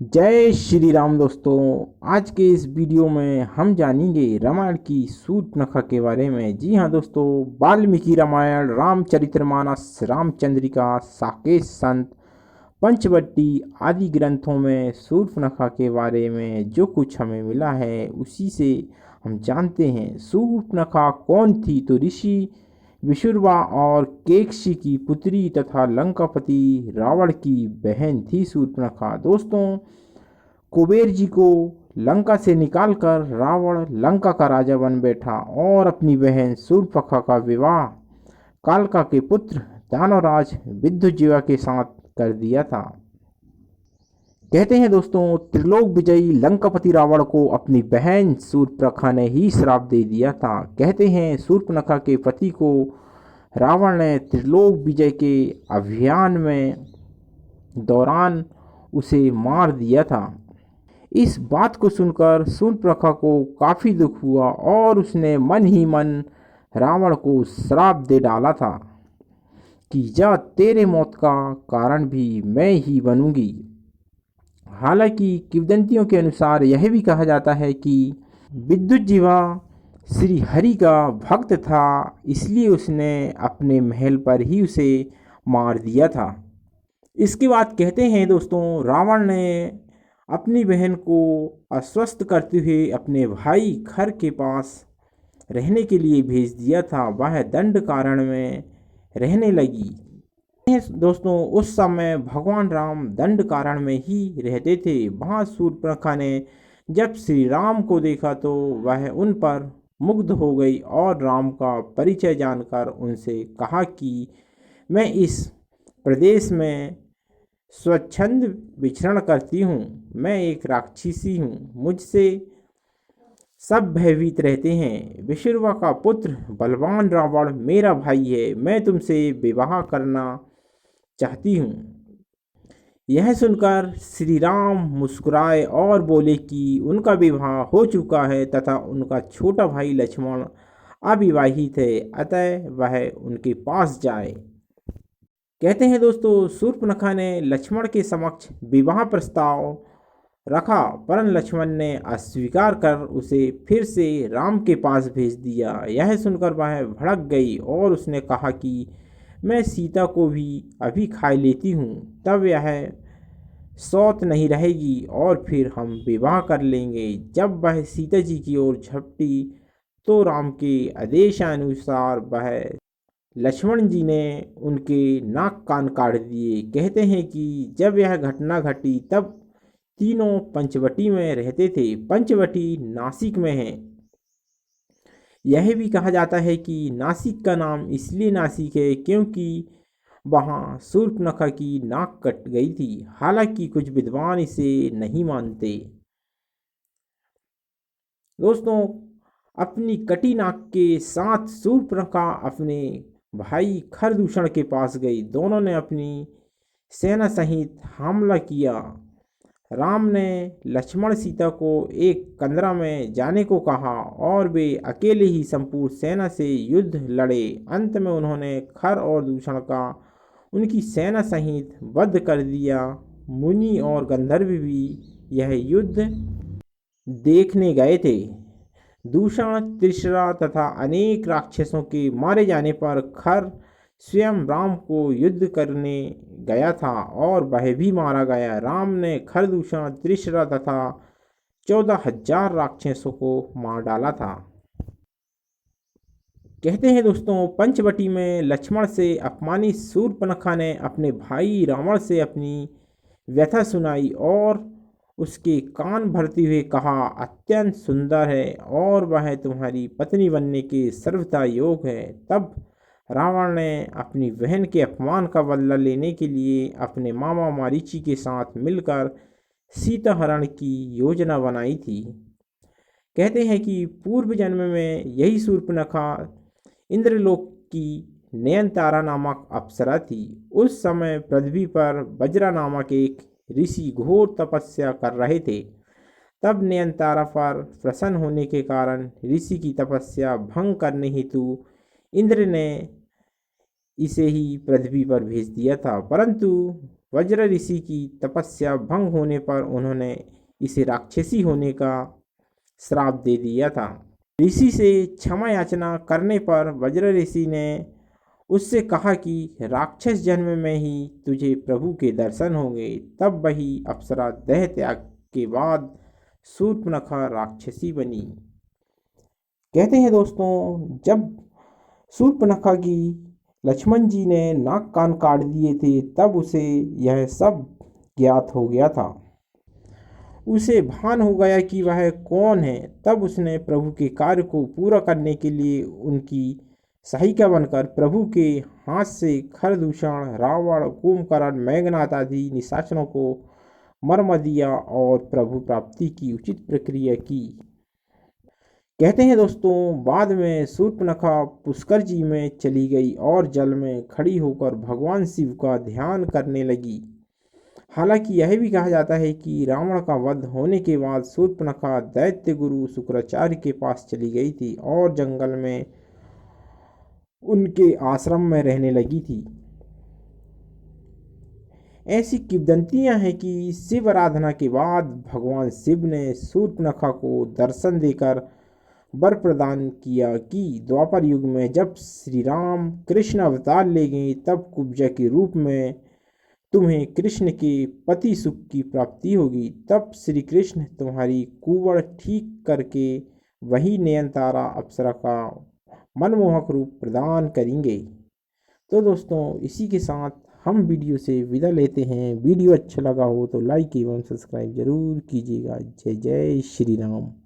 जय श्री राम दोस्तों। आज के इस वीडियो में हम जानेंगे रामायण की शूर्पणखा के बारे में। जी हाँ दोस्तों, वाल्मीकि रामायण, रामचरितमानस, रामचंद्रिका, साकेत संत, पंचवटी आदि ग्रंथों में शूर्पणखा के बारे में जो कुछ हमें मिला है उसी से हम जानते हैं। शूर्पणखा कौन थी? तो ऋषि विशुरवा और केकशी की पुत्री तथा लंकापति रावण की बहन थी शूर्पणखा। दोस्तों, कुबेर जी को लंका से निकालकर रावण लंका का राजा बन बैठा और अपनी बहन शूर्पणखा का विवाह कालका के पुत्र दानवराज विद्युजीवा के साथ कर दिया था। कहते हैं दोस्तों, त्रिलोक विजयी लंकापति रावण को अपनी बहन शूर्पणखा ने ही श्राप दे दिया था। कहते हैं शूर्पणखा के पति को रावण ने त्रिलोक विजय के अभियान में दौरान उसे मार दिया था। इस बात को सुनकर शूर्पणखा को काफी दुख हुआ और उसने मन ही मन रावण को श्राप दे डाला था कि जा तेरे मौत का कारण भी मैं ही बनूंगी। हालांकि किंवदंतियों के अनुसार यह भी कहा जाता है कि विद्युजीवा श्री हरि का भक्त था, इसलिए उसने अपने महल पर ही उसे मार दिया था। इसके बाद कहते हैं दोस्तों, रावण ने अपनी बहन को आश्वस्त करते हुए अपने भाई खर के पास रहने के लिए भेज दिया था। वह दंड कारण्य में रहने लगी। दोस्तों, उस समय भगवान राम दंड कारण में ही रहते थे। वहाँ शूर्पणखा ने जब श्री राम को देखा तो वह उन पर मुग्ध हो गई और राम का परिचय जानकर उनसे कहा कि मैं इस प्रदेश में स्वच्छंद विचरण करती हूँ। मैं एक राक्षसी हूँ, मुझसे सब भयभीत रहते हैं। विशुरवा का पुत्र बलवान रावण मेरा भाई है, मैं तुमसे विवाह करना चाहती हूँ। यह सुनकर श्री राम मुस्कुराए और बोले कि उनका विवाह हो चुका है तथा उनका छोटा भाई लक्ष्मण अविवाहित है, अतः वह उनके पास जाए। कहते हैं दोस्तों, शूर्पणखा ने लक्ष्मण के समक्ष विवाह प्रस्ताव रखा, परंतु लक्ष्मण ने अस्वीकार कर उसे फिर से राम के पास भेज दिया। यह सुनकर वह भड़क गई और उसने कहा कि मैं सीता को भी अभी खा लेती हूँ, तब यह सौत नहीं रहेगी और फिर हम विवाह कर लेंगे। जब वह सीता जी की ओर झपटी तो राम के आदेशानुसार वह लक्ष्मण जी ने उनके नाक कान काट दिए। कहते हैं कि जब यह घटना घटी तब तीनों पंचवटी में रहते थे। पंचवटी नासिक में है। यह भी कहा जाता है कि नासिक का नाम इसलिए नासिक है क्योंकि वहाँ शूर्पणखा की नाक कट गई थी। हालांकि कुछ विद्वान इसे नहीं मानते। दोस्तों, अपनी कटी नाक के साथ शूर्पणखा अपने भाई खरदूषण के पास गई। दोनों ने अपनी सेना सहित हमला किया। राम ने लक्ष्मण सीता को एक कंदरा में जाने को कहा और वे अकेले ही संपूर्ण सेना से युद्ध लड़े। अंत में उन्होंने खर और दूषण का उनकी सेना सहित वध कर दिया। मुनि और गंधर्व भी यह युद्ध देखने गए थे। दूषण, त्रिशरा तथा अनेक राक्षसों के मारे जाने पर खर स्वयं राम को युद्ध करने गया था और वह भी मारा गया। राम ने खरदूषण, त्रिशरा तथा 14,000 राक्षसों को मार डाला था। कहते हैं दोस्तों, पंचवटी में लक्ष्मण से अपमानित शूर्पणखा ने अपने भाई रावण से अपनी व्यथा सुनाई और उसके कान भरते हुए कहा, अत्यंत सुंदर है और वह तुम्हारी पत्नी बनने के सर्वथा योग है। तब रावण ने अपनी बहन के अपमान का बदला लेने के लिए अपने मामा मारीची के साथ मिलकर सीता हरण की योजना बनाई थी। कहते हैं कि पूर्व जन्म में यही शूर्पणखा इंद्रलोक की नयनतारा नामक अप्सरा थी। उस समय पृथ्वी पर वज्रा नामक एक ऋषि घोर तपस्या कर रहे थे। तब नयनतारा पर प्रसन्न होने के कारण ऋषि की तपस्या भंग करने हेतु इंद्र ने इसे ही पृथ्वी पर भेज दिया था। परंतु वज्र ऋषि की तपस्या भंग होने पर उन्होंने इसे राक्षसी होने का श्राप दे दिया था। ऋषि से क्षमा याचना करने पर वज्र ऋषि ने उससे कहा कि राक्षस जन्म में ही तुझे प्रभु के दर्शन होंगे। तब वही अप्सरा देह त्याग के बाद शूर्पणखा राक्षसी बनी। कहते हैं दोस्तों, जब शूर्पणखा की लक्ष्मण जी ने नाक कान काट दिए थे तब उसे यह सब ज्ञात हो गया था। उसे भान हो गया कि वह कौन है। तब उसने प्रभु के कार्य को पूरा करने के लिए उनकी सहायिका बनकर प्रभु के हाथ से खरदूषण, रावण, कुंभकर्ण, मेघनाथ आदि निशाचरों को मर्म दिया और प्रभु प्राप्ति की उचित प्रक्रिया की। कहते हैं दोस्तों, बाद में शूर्पणखा पुष्कर जी में चली गई और जल में खड़ी होकर भगवान शिव का ध्यान करने लगी। हालांकि यह भी कहा जाता है कि रावण का वध होने के बाद शूर्पणखा दैत्य गुरु शुक्राचार्य के पास चली गई थी और जंगल में उनके आश्रम में रहने लगी थी। ऐसी किंवदंतियां हैं कि शिव आराधना के बाद भगवान शिव ने शूर्पणखा को दर्शन देकर वर प्रदान किया कि द्वापर युग में जब श्री राम कृष्ण अवतार ले गए तब कुब्जा के रूप में तुम्हें कृष्ण के पति सुख की प्राप्ति होगी। तब श्री कृष्ण तुम्हारी कुंवर ठीक करके वही नयनतारा अप्सरा का मनमोहक रूप प्रदान करेंगे। तो दोस्तों, इसी के साथ हम वीडियो से विदा लेते हैं। वीडियो अच्छा लगा हो तो लाइक एवं सब्सक्राइब जरूर कीजिएगा। जय जय श्री राम।